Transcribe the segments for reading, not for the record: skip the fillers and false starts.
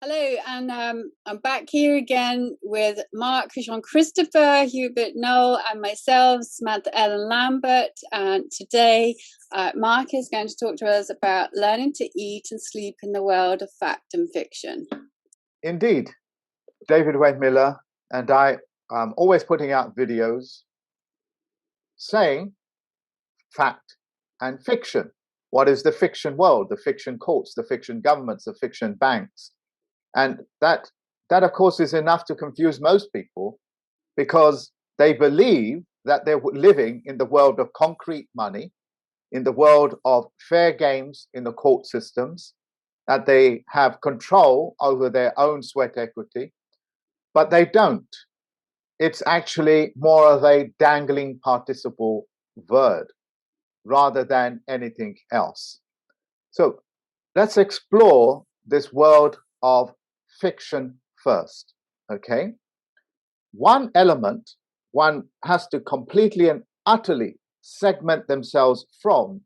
Hello, and I'm back here again with Mark, Jean Christopher, Hubert Knoll, and myself, Samantha Ellen Lambert. And today, Mark is going to talk to us about learning to eat and sleep in the world of fact and fiction. Indeed, David Wayne Miller and I am always putting out videos saying fact and fiction. What is the fiction world, the fiction courts, the fiction governments, the fiction banks? And that of course is enough to confuse most people, because they believe that they're living in the world of concrete money, in the world of fair games in the court systems, that they have control over their own sweat equity, but they don't. It's actually more of a dangling participle verb rather than anything else. So let's explore this world of fiction first, okay? One element one has to completely and utterly segment themselves from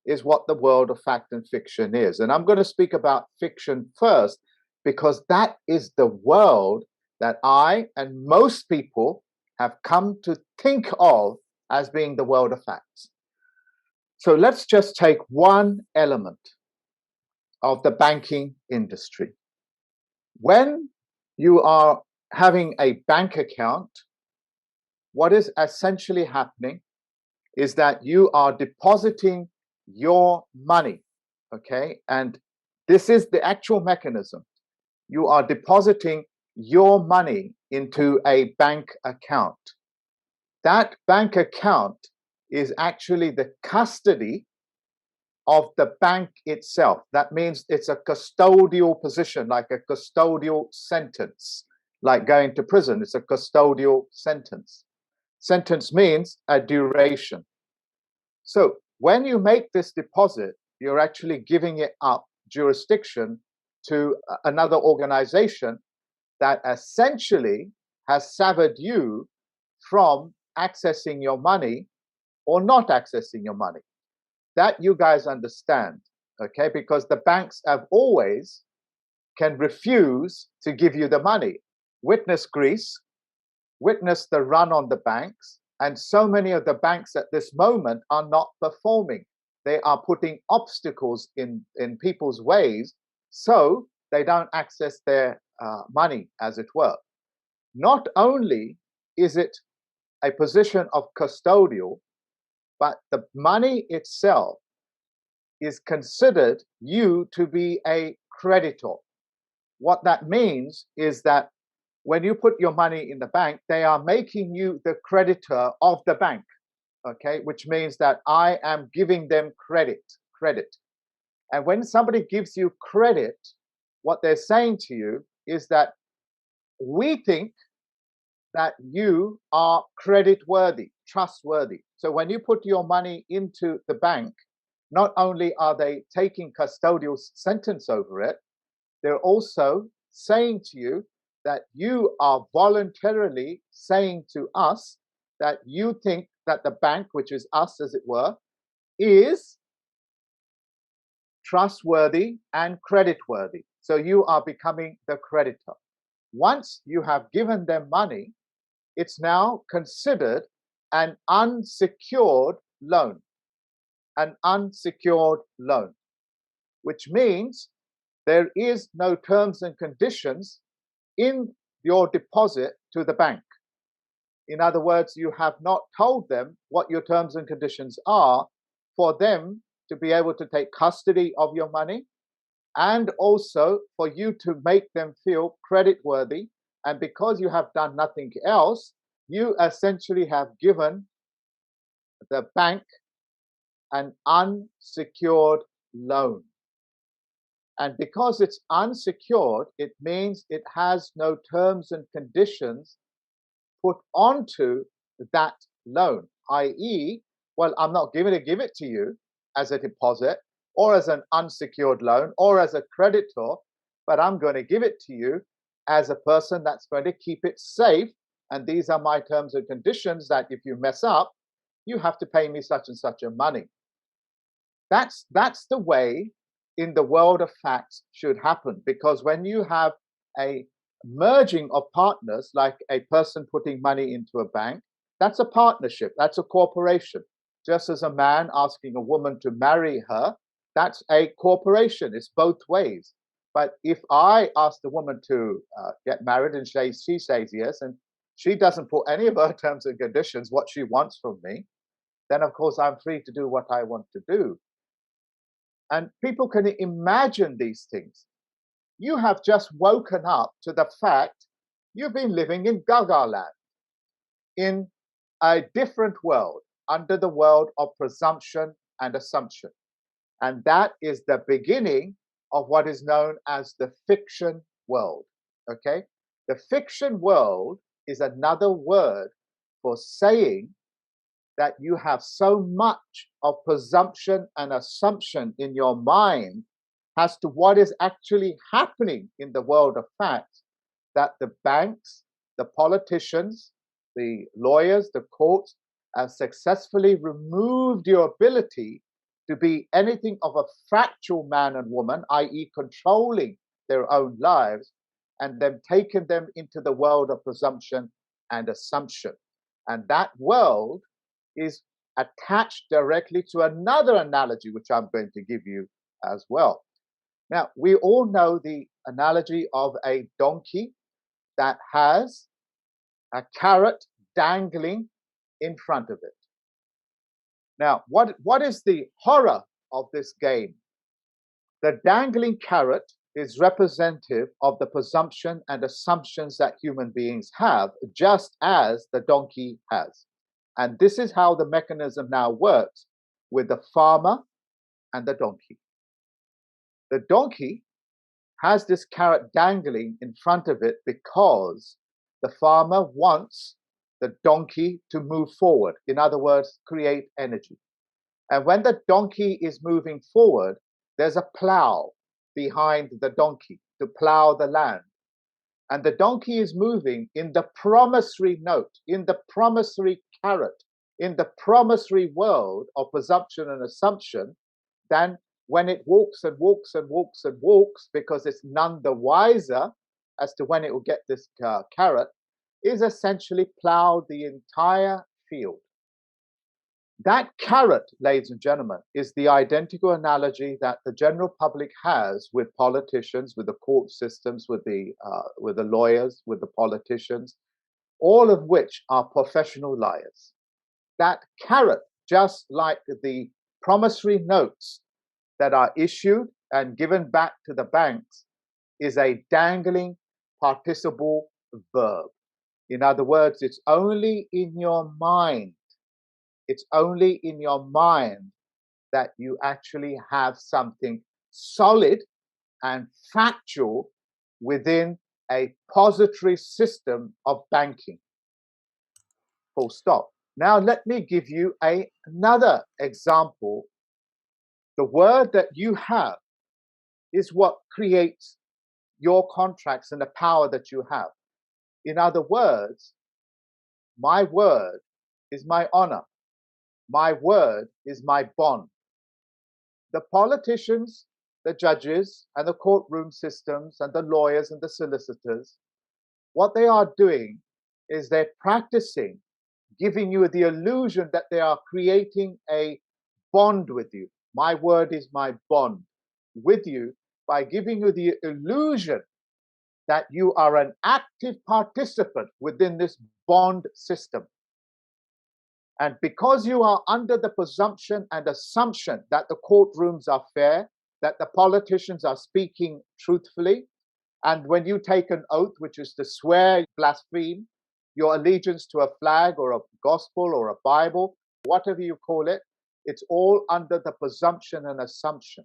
is what the world of fact and fiction is. And I'm going to speak about fiction first, because that is the world that I and most people have come to think of as being the world of facts. So let's just take one element of the banking industry. When you are having a bank account, what is essentially happening is that you are depositing your money, okay? And this is the actual mechanism. You are depositing your money into a bank account. That bank account is actually the custody of the bank itself. That means it's a custodial position, like a custodial sentence, like going to prison. It's a custodial sentence. Sentence means a duration. So when you make this deposit, you're actually giving it up jurisdiction to another organization that essentially has severed you from accessing your money or not accessing your money. That you guys understand, okay? Because the banks have always can refuse to give you the money. Witness Greece, witness the run on the banks, and so many of the banks at this moment are not performing. They are putting obstacles in people's ways so they don't access their money, as it were. Not only is it a position of custodial, but the money itself is considered you to be a creditor. What that means is that when you put your money in the bank, they are making you the creditor of the bank, okay? Which means that I am giving them credit. And when somebody gives you credit, what they're saying to you is that we think that you are credit worthy, trustworthy. So when you put your money into the bank, not only are they taking custodial sentence over it, they're also saying to you that you are voluntarily saying to us that you think that the bank, which is us as it were, is trustworthy and creditworthy. So you are becoming the creditor. Once you have given them money, it's now considered an unsecured loan. An unsecured loan, which means there is no terms and conditions in your deposit to the bank. In other words, you have not told them what your terms and conditions are for them to be able to take custody of your money, and also for you to make them feel creditworthy. And because you have done nothing else, you essentially have given the bank an unsecured loan. And because it's unsecured, it means it has no terms and conditions put onto that loan, i.e., well, I'm not going to give it to you as a deposit or as an unsecured loan or as a creditor, but I'm going to give it to you as a person that's going to keep it safe. And these are my terms and conditions that if you mess up, you have to pay me such and such a money. That's the way in the world of facts should happen, because when you have a merging of partners, like a person putting money into a bank, that's a partnership, that's a corporation. Just as a man asking a woman to marry her, that's a corporation. It's both ways. But if I ask the woman to get married and she says yes, and she doesn't put any of her terms and conditions, what she wants from me, then of course I'm free to do what I want to do. And people can imagine these things. You have just woken up to the fact you've been living in Gaga land, in a different world, under the world of presumption and assumption. And that is the beginning of what is known as the fiction world. Okay? The fiction world is another word for saying that you have so much of presumption and assumption in your mind as to what is actually happening in the world of facts, that the banks, the politicians, the lawyers, the courts have successfully removed your ability to be anything of a factual man and woman, i.e., controlling their own lives, and then taken them into the world of presumption and assumption. And that world is attached directly to another analogy, which I'm going to give you as well. Now, we all know the analogy of a donkey that has a carrot dangling in front of it. Now, what is the horror of this game? The dangling carrot is representative of the presumption and assumptions that human beings have, just as the donkey has. And this is how the mechanism now works with the farmer and the donkey. The donkey has this carrot dangling in front of it because the farmer wants the donkey to move forward. In other words, create energy. And when the donkey is moving forward, there's a plow behind the donkey to plow the land. And the donkey is moving in the promissory note, in the promissory carrot, in the promissory world of presumption and assumption. Then when it walks and walks and walks and walks, because it's none the wiser as to when it will get this carrot, is essentially plowed the entire field. That carrot, ladies and gentlemen, is the identical analogy that the general public has with politicians, with the court systems, with the lawyers, with the politicians, all of which are professional liars. That carrot, just like the promissory notes that are issued and given back to the banks, is a dangling participle verb. In other words, it's only in your mind. It's only in your mind that you actually have something solid and factual within a pository system of banking. Full stop. Now, let me give you another example. The word that you have is what creates your contracts and the power that you have. In other words, my word is my honor. My word is my bond. The politicians, the judges, and the courtroom systems, and the lawyers and the solicitors, what they are doing is they're practicing giving you the illusion that they are creating a bond with you. My word is my bond with you by giving you the illusion that you are an active participant within this bond system. And because you are under the presumption and assumption that the courtrooms are fair, that the politicians are speaking truthfully, and when you take an oath, which is to swear, blaspheme, your allegiance to a flag or a gospel or a Bible, whatever you call it, it's all under the presumption and assumption.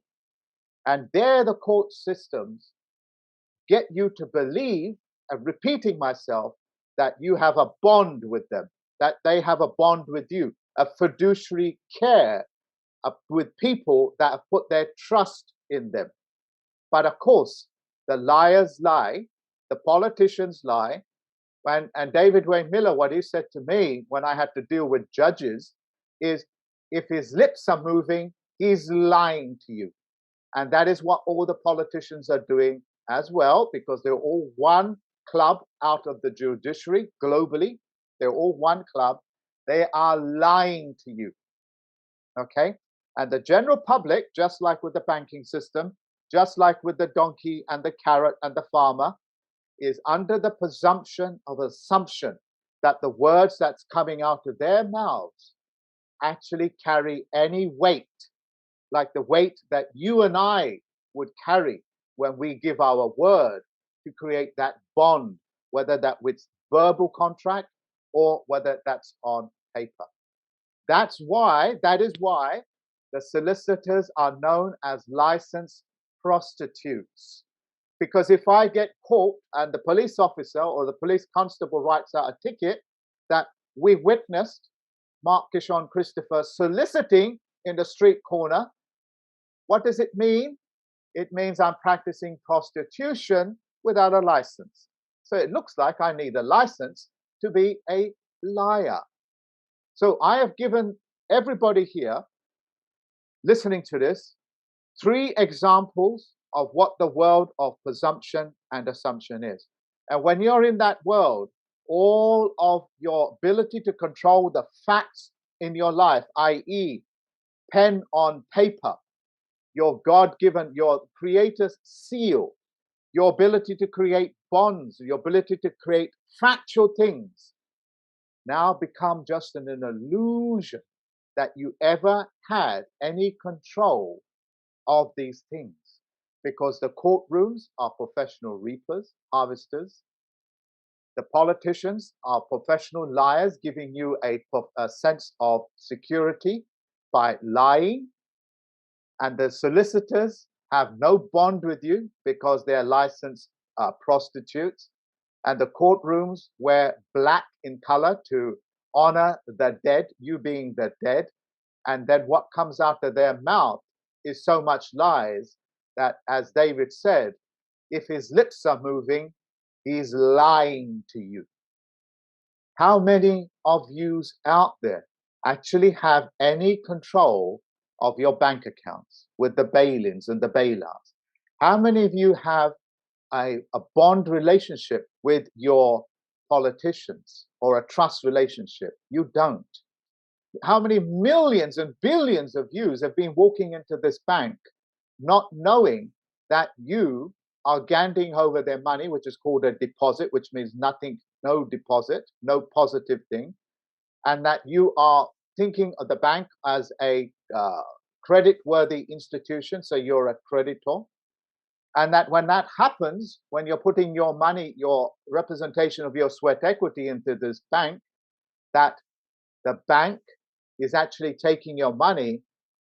And there the court systems get you to believe, and repeating myself, that you have a bond with them, that they have a bond with you, a fiduciary care with people that have put their trust in them. But of course, the liars lie, the politicians lie. And David Wayne Miller, what he said to me when I had to deal with judges is, if his lips are moving, he's lying to you. And that is what all the politicians are doing as well, because they're all one club out of the judiciary globally. They're all one club. They are lying to you. Okay? And the general public, just like with the banking system, just like with the donkey and the carrot and the farmer, is under the presumption of assumption that the words that's coming out of their mouths actually carry any weight, like the weight that you and I would carry when we give our word to create that bond, whether that with verbal contract or whether that's on paper. That is why the solicitors are known as licensed prostitutes. Because if I get caught and the police officer or the police constable writes out a ticket that we've witnessed Mark Kishon Christopher soliciting in the street corner, what does it mean? It means I'm practicing prostitution without a license. So it looks like I need a license to be a liar. So I have given everybody here listening to this 3 examples of what the world of presumption and assumption is. And when you're in that world, all of your ability to control the facts in your life, i.e., pen on paper, your God-given, your creator's seal, your ability to create bonds, your ability to create factual things, now become just an illusion that you ever had any control of these things. Because the courtrooms are professional reapers, harvesters. The politicians are professional liars, giving you a sense of security by lying. And the solicitors have no bond with you because they're licensed prostitutes. And the courtrooms wear black in color to honor the dead, you being the dead. And then what comes out of their mouth is so much lies that, as David said, if his lips are moving, he's lying to you. How many of you out there actually have any control of your bank accounts with the bail-ins and the bailouts? How many of you have a bond relationship with your politicians or a trust relationship? You don't. How many millions and billions of yous have been walking into this bank not knowing that you are handing over their money, which is called a deposit, which means nothing, no deposit, no positive thing, and that you are thinking of the bank as a credit-worthy institution, so you're a creditor, and that when that happens, when you're putting your money, your representation of your sweat equity into this bank, that the bank is actually taking your money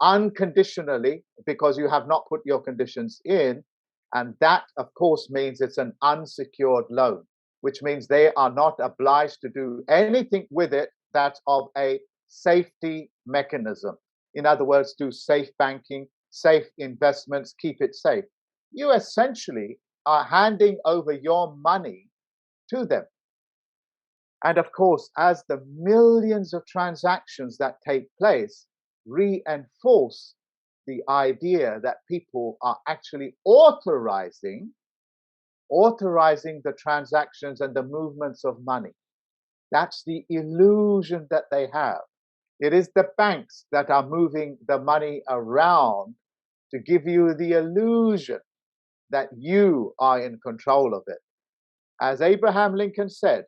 unconditionally because you have not put your conditions in. And that, of course, means it's an unsecured loan, which means they are not obliged to do anything with it that's of a safety mechanism. In other words, do safe banking, safe investments, keep it safe. You essentially are handing over your money to them. And of course, as the millions of transactions that take place reinforce the idea that people are actually authorizing the transactions and the movements of money. That's the illusion that they have. It is the banks that are moving the money around to give you the illusion that you are in control of it. As Abraham Lincoln said,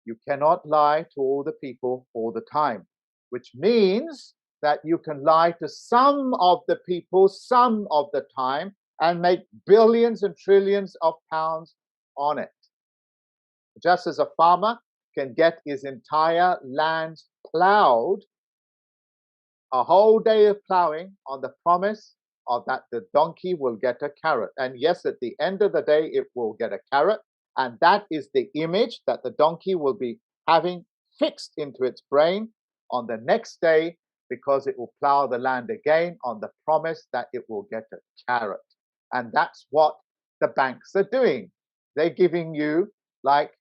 you cannot lie to all the people all the time, which means that you can lie to some of the people some of the time and make billions and trillions of pounds on it. Just as a farmer can get his entire land plowed, a whole day of plowing on the promise of that the donkey will get a carrot. And yes, at the end of the day, it will get a carrot. And that is the image that the donkey will be having fixed into its brain on the next day, because it will plow the land again on the promise that it will get a carrot. And that's what the banks are doing. They're giving you like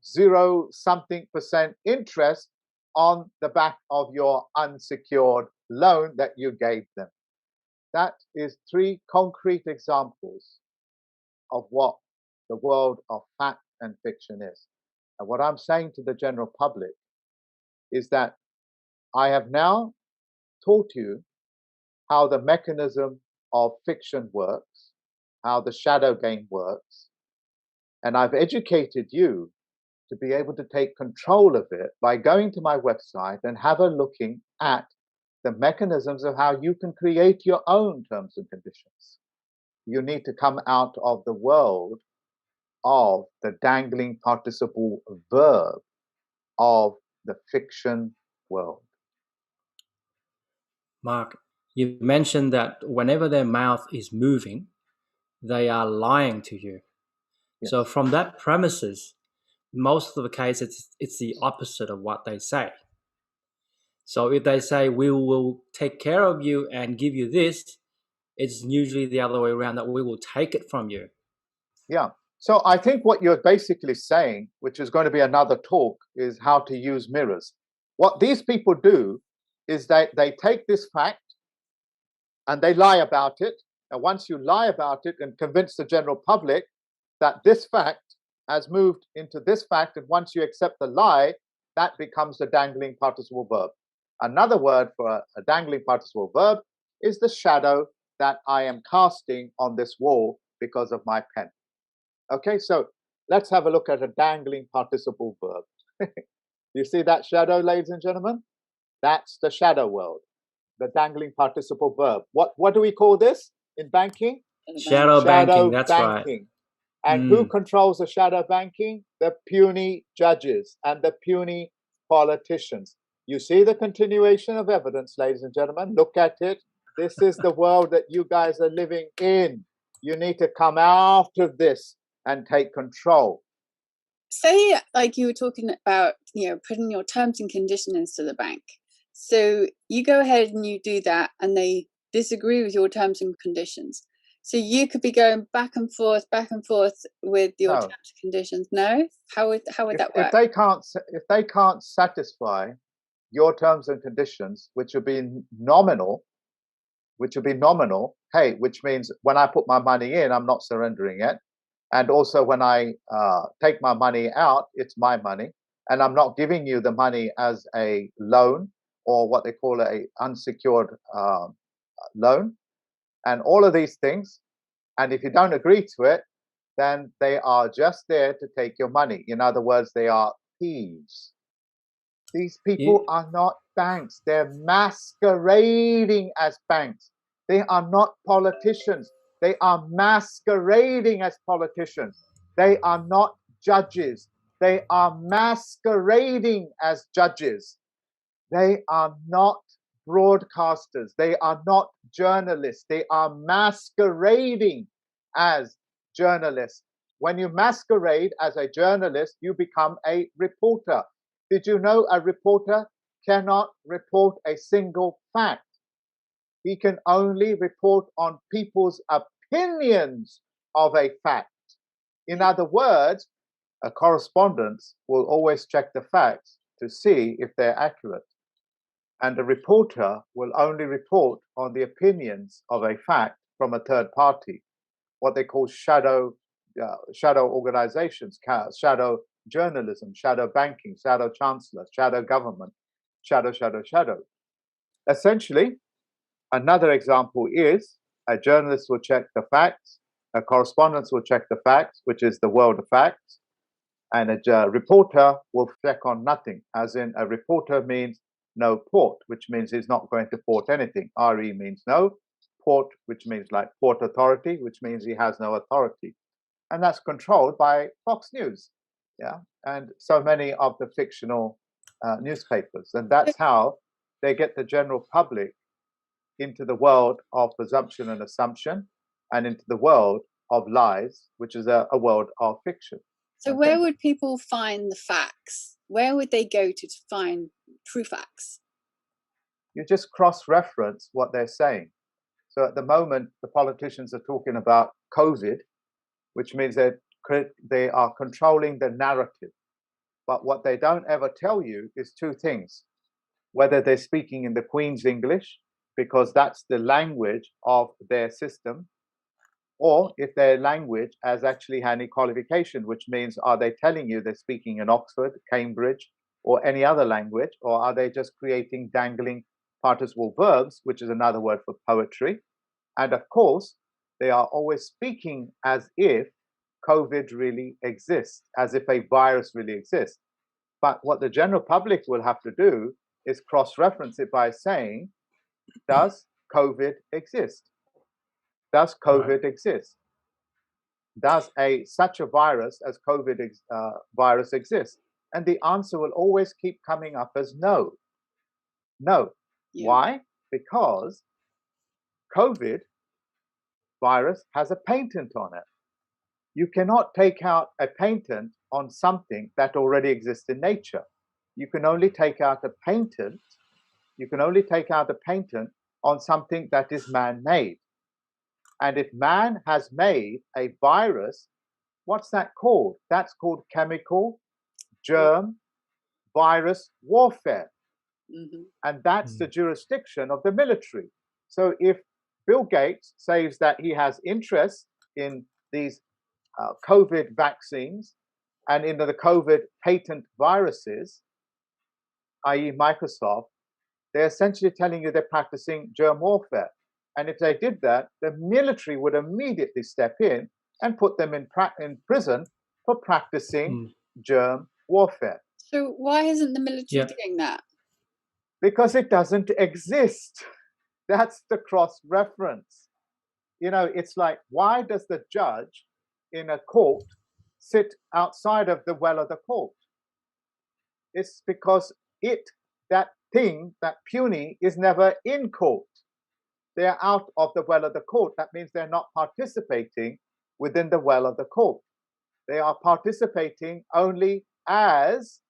0-something% interest on the back of your unsecured loan that you gave them. That is three concrete examples of what the world of fact and fiction is. And what I'm saying to the general public is that I have now taught you how the mechanism of fiction works, how the shadow game works, and I've educated you to be able to take control of it by going to my website and have a looking at the mechanisms of how you can create your own terms and conditions. You need to come out of the world of the dangling participle verb of the fiction world. Mark, you mentioned that whenever their mouth is moving, they are lying to you. Yes. So from that premises, most of the cases, it's the opposite of what they say. So if they say, we will take care of you and give you this, it's usually the other way around, that we will take it from you. Yeah. So I think what you're basically saying, which is going to be another talk, is how to use mirrors. What these people do is they take this fact and they lie about it. And once you lie about it and convince the general public that this fact has moved into this fact, and once you accept the lie, that becomes the dangling participle verb. Another word for a dangling participle verb is the shadow that I am casting on this wall because of my pen. Okay, so let's have a look at a dangling participle verb. You see that shadow, ladies and gentlemen? That's the shadow world, the dangling participle verb. What do we call this in banking? Shadow banking, that's banking. Right. And who controls the shadow banking? The puny judges and the puny politicians. You see the continuation of evidence, ladies and gentlemen. Look at it. This is the world that you guys are living in. You need to come out of this and take control. Say, like you were talking about, putting your terms and conditions to the bank. So you go ahead and you do that, and they disagree with your terms and conditions. So you could be going back and forth with your terms and conditions. No, how would that work? If they can't satisfy your terms and conditions, which would be nominal, hey, which means when I put my money in, I'm not surrendering it. And also when I take my money out, it's my money. And I'm not giving you the money as a loan or what they call a unsecured loan. And all of these things. And if you don't agree to it, then they are just there to take your money. In other words, they are thieves. These people are not banks. They're masquerading as banks. They are not politicians. They are masquerading as politicians. They are not judges. They are masquerading as judges. They are not broadcasters. They are not journalists. They are masquerading as journalists. When you masquerade as a journalist, you become a reporter. Did you know a reporter cannot report a single fact? He can only report on people's opinions of a fact. In other words, a correspondent will always check the facts to see if they're accurate. And a reporter will only report on the opinions of a fact from a third party, what they call shadow organizations, shadow journalism, shadow banking, shadow chancellor, shadow government, shadow. Essentially, another example is a journalist will check the facts, a correspondent will check the facts, which is the world of facts, and a reporter will check on nothing, as in a reporter means no port, which means he's not going to port anything. RE means no. Port, which means like Port Authority, which means he has no authority. And that's controlled by Fox News, yeah, and so many of the fictional newspapers. And that's how they get the general public into the world of presumption and assumption and into the world of lies, which is a world of fiction. So where would people find the facts? Where would they go to find true facts? You just cross-reference what they're saying. So at the moment, the politicians are talking about COVID, which means that they are controlling the narrative. But what they don't ever tell you is two things: whether they're speaking in the Queen's English because that's the language of their system, or if their language has actually any qualification, which means are they telling you they're speaking in Oxford, Cambridge, or any other language, or are they just creating dangling participle verbs, which is another word for poetry? And of course, they are always speaking as if COVID really exists, as if a virus really exists. But what the general public will have to do is cross-reference it by saying, does COVID exist? Does COVID exist? Does such a virus as COVID virus exist? And the answer will always keep coming up as no. No. Yeah. Why? Because COVID virus has a patent on it. You cannot take out a patent on something that already exists in nature. You can only take out a patent. You can only take out a patent on something that is man-made. And if man has made a virus, what's that called? That's called chemical germ virus warfare. Mm-hmm. And that's the jurisdiction of the military. So if Bill Gates says that he has interest in these COVID vaccines and in the COVID patent viruses, i.e. Microsoft, they're essentially telling you they're practicing germ warfare. And if they did that, the military would immediately step in and put them in prison for practicing germ warfare. So why isn't the military doing that? Because it doesn't exist. That's the cross-reference. You know, it's like, why does the judge in a court sit outside of the well of the court? It's because that thing, that puny, is never in court. They're out of the well of the court. That means they're not participating within the well of the court. They are participating only as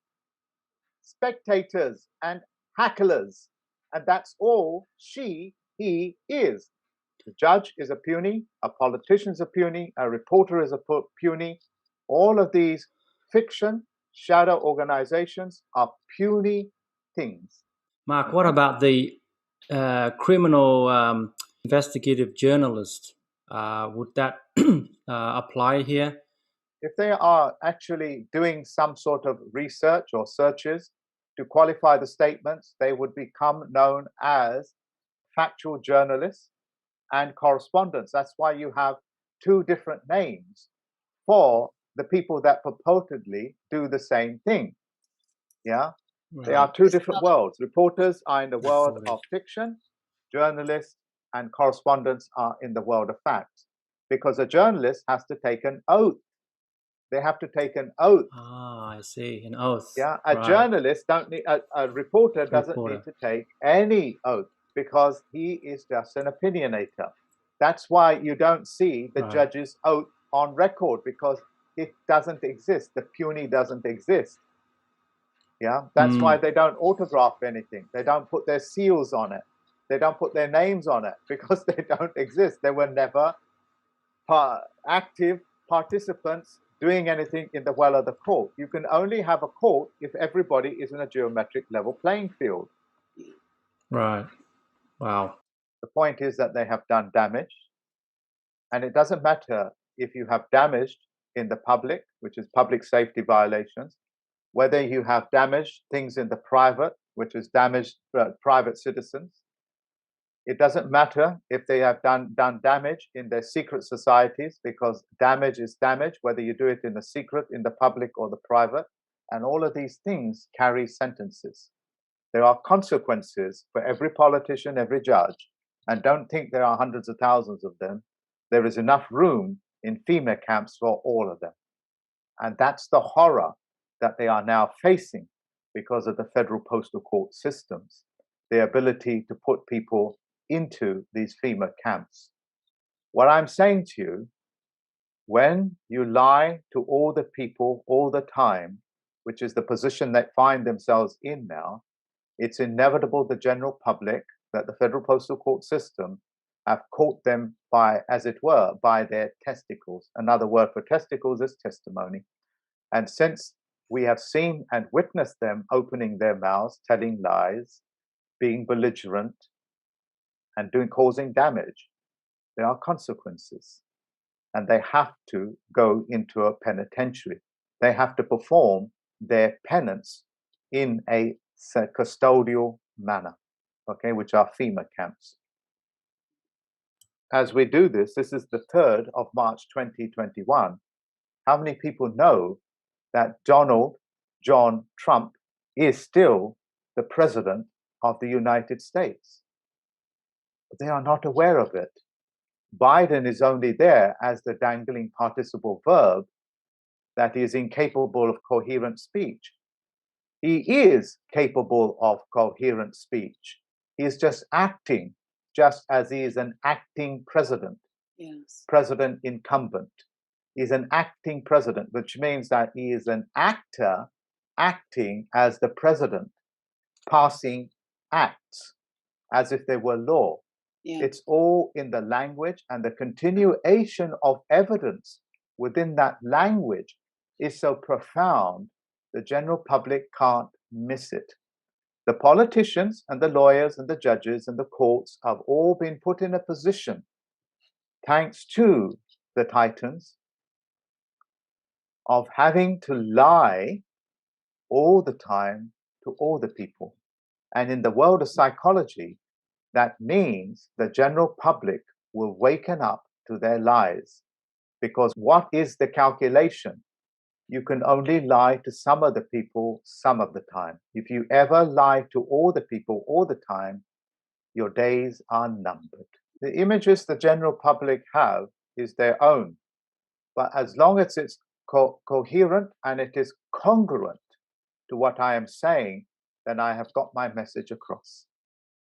spectators and hecklers. And that's all he is. The judge is a puny, a politician is a puny, a reporter is a puny. All of these fiction, shadow organizations are puny things. Mark, what about the criminal investigative journalist? Would that apply here? If they are actually doing some sort of research or searches to qualify the statements, they would become known as factual journalists and correspondents. That's why you have two different names for the people that purportedly do the same thing. Yeah, right. They are two different worlds. Reporters are in the world of fiction, journalists and correspondents are in the world of facts. Because a journalist has to take an oath. They have to take an oath. Ah, I see, an oath. Yeah, a journalist don't need, a reporter doesn't need to take any oath because he is just an opinionator. That's why you don't see the judge's oath on record, because it doesn't exist. The puny doesn't exist. Yeah, that's why they don't autograph anything. They don't put their seals on it. They don't put their names on it because they don't exist. They were never active participants doing anything in the well of the court. You can only have a court if everybody is in a geometric level playing field. Right. Wow. The point is that they have done damage. And it doesn't matter if you have damaged in the public, which is public safety violations, whether you have damaged things in the private, which is damaged private citizens. It doesn't matter if they have done damage in their secret societies, because damage is damage, whether you do it in the secret, in the public, or the private. And all of these things carry sentences. There are consequences for every politician, every judge. And don't think there are hundreds of thousands of them. There is enough room in FEMA camps for all of them. And that's the horror that they are now facing because of the federal postal court systems, the ability to put people into these FEMA camps. What I'm saying to you, when you lie to all the people all the time, which is the position they find themselves in now, it's inevitable the general public, that the federal postal court system have caught them by, as it were, by their testicles. Another word for testicles is testimony. And since we have seen and witnessed them opening their mouths, telling lies, being belligerent, and causing damage, there are consequences. And they have to go into a penitentiary. They have to perform their penance in a custodial manner, okay, which are FEMA camps. As we do this, this is the 3rd of March 2021. How many people know that Donald John Trump is still the president of the United States? They are not aware of it. Biden is only there as the dangling participle verb that is incapable of coherent speech. He is capable of coherent speech. He is just acting, just as he is an acting president, Yes. president incumbent. He's an acting president, which means that he is an actor acting as the president, passing acts as if they were law. Yeah. It's all in the language, and the continuation of evidence within that language is so profound, the general public can't miss it. The politicians and the lawyers and the judges and the courts have all been put in a position, thanks to the Titans, of having to lie all the time to all the people. And in the world of psychology, that means the general public will waken up to their lies. Because what is the calculation? You can only lie to some of the people some of the time. If you ever lie to all the people all the time, your days are numbered. The images the general public have is their own. But as long as it's coherent and it is congruent to what I am saying, then I have got my message across.